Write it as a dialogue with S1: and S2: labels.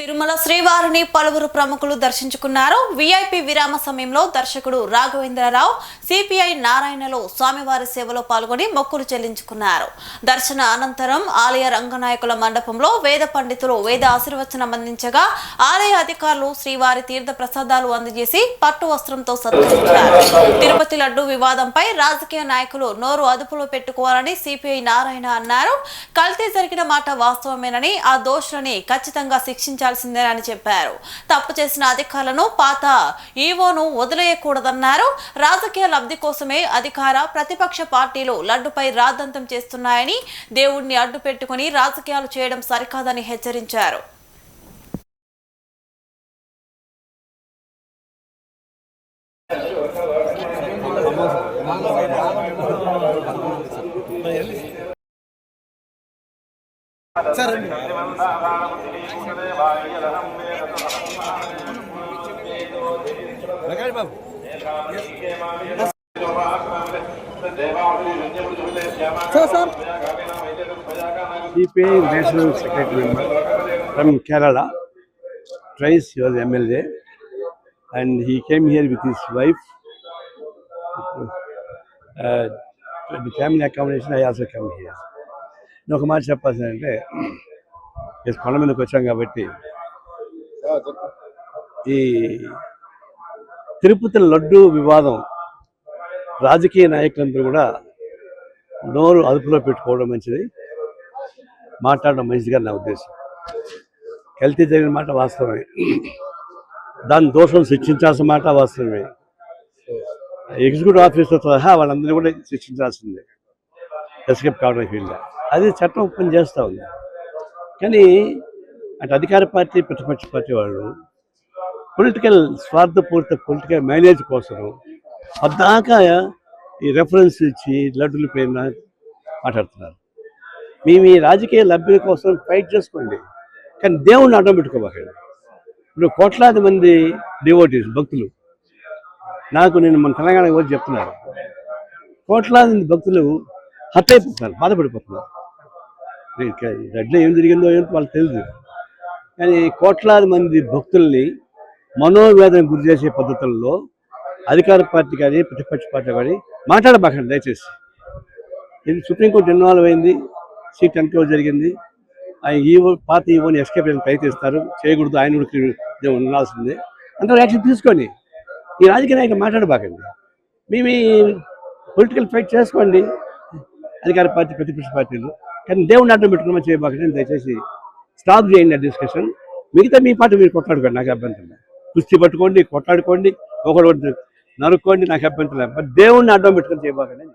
S1: తిరుమల శ్రీవారిని పలువురు ప్రముఖులు దర్శించుకున్నారు. వీఐపీ విరామ సమయంలో దర్శకుడు రాఘవేంద్రరావు సిపిఐ నారాయణలో స్వామివారి సేవలో పాల్గొని మొక్కులు చెల్లించుకున్నారు. దర్శన అనంతరం ఆలయ రంగనాయకుల మండపంలో వేద పండితులు వేద ఆశీర్వచనం అందించగా ఆలయ అధికారులు శ్రీవారి తీర్థ ప్రసాదాలు అందజేసి పట్టు వస్త్రంతో సత్కరించారు. తిరుపతి లడ్డు వివాదంపై రాజకీయ నాయకులు నోరు అదుపులో పెట్టుకోవాలని సిపిఐ నారాయణ అన్నారు. కల్తీ జరిగిన మాట వాస్తవమేనని, ఆ దోషులని ఖచ్చితంగా శిక్షించాల్సిందేనని చెప్పారు. తప్పు చేసిన అధికారులను పాత ఈవోను వదిలేయకూడదన్నారు. రాజకీయ లబ్ధి కోసమే అధికార ప్రతిపక్ష పార్టీలు లడ్డుపై రాద్ధాంతం చేస్తున్నాయని, దేవుణ్ణి అడ్డు పెట్టుకుని రాజకీయాలు చేయడం సరికాదని హెచ్చరించారు.
S2: CPI National Secretary member from Kerala, twice he was MLA, and he came here with his wife. The family accommodation, I also come here. ఒక మాట చెప్పాల్సిందంటే కొండ మీదకి వచ్చాం కాబట్టి ఈ తిరుపతి లడ్డు వివాదం రాజకీయ నాయకులందరూ కూడా నోరు అదుపులో పెట్టుకోవడం మంచిది, మాట్లాడడం మంచిదిగా నా ఉద్దేశం. కల్తీ జరిగిన మాట వాస్తవమే, దాని దోషం శిక్షించాల్సిన మాట వాస్తవమే. ఎగ్జిక్యూటివ్ ఆఫీసర్ సహా వాళ్ళందరినీ కూడా శిక్షించాల్సిందే ఎస్కేప్ కావడం వీళ్ళ. అది చట్టం పని చేస్తూ ఉంది. కానీ అటు అధికార పార్టీ ప్రతిపక్ష పార్టీ వాళ్ళు పొలిటికల్ స్వార్థపూరిత పొలిటికల్ మేనేజ్ కోసం పద్దాకా ఈ రెఫరెన్స్ ఇచ్చి లడ్డుల పైన మాట్లాడుతున్నారు. మేము ఈ రాజకీయ లబ్ధి కోసం ఫైట్ చేసుకోండి, కానీ దేవుణ్ణి అడ్డం పెట్టుకోబాకండి. ఇప్పుడు కోట్లాది మంది డివోటీస్ భక్తులు, నేను మన తెలంగాణకి వచ్చి చెప్తున్నారు, కోట్లాది మంది భక్తులు హత్య అయిపోతున్నారు, బాధపడిపోతున్నారు. లడ్లో ఏం జరిగిందో ఏంటో వాళ్ళకి తెలియదు, కానీ కోట్లాది మంది భక్తుల్ని మనోవేదన గురి చేసే పద్ధతుల్లో అధికార పార్టీ కానీ ప్రతిపక్ష పార్టీ కానీ మాట్లాడబాకండి దయచేసి. ఇది సుప్రీంకోర్టు ఇన్వాల్వ్ అయింది, సీట్ ఎన్క్లోజ్ జరిగింది. ఆ ఈవో పాత ఈవోని ఎస్కేప్ ప్రయత్నిస్తారు, చేయకూడదు, ఆయన కూడా ఉండాల్సిందే. అంత యాక్షన్ తీసుకొని ఈ రాజకీయ నాయకులు మాట్లాడబాకండి. మేము పొలిటికల్ ఫైట్ చేసుకోండి అధికార పార్టీ ప్రతిపక్ష పార్టీలు, కానీ దేవుడిని అడ్డం పెట్టుకున్నామని చేయబాకండి. దయచేసి స్టాప్ చేయండి ఆ డిస్కషన్. మిగతా మీ పార్టీ మీరు కొట్లాడుకోండి, నాకు అభ్యంతరం లేదు. కుస్తీ పట్టుకోండి, కొట్లాడుకోండి, ఒకటి నరుక్కోండి, నాకు అభ్యంతరం లేదు. దేవుడిని అడ్డం పెట్టుకొని చేయబాకండి.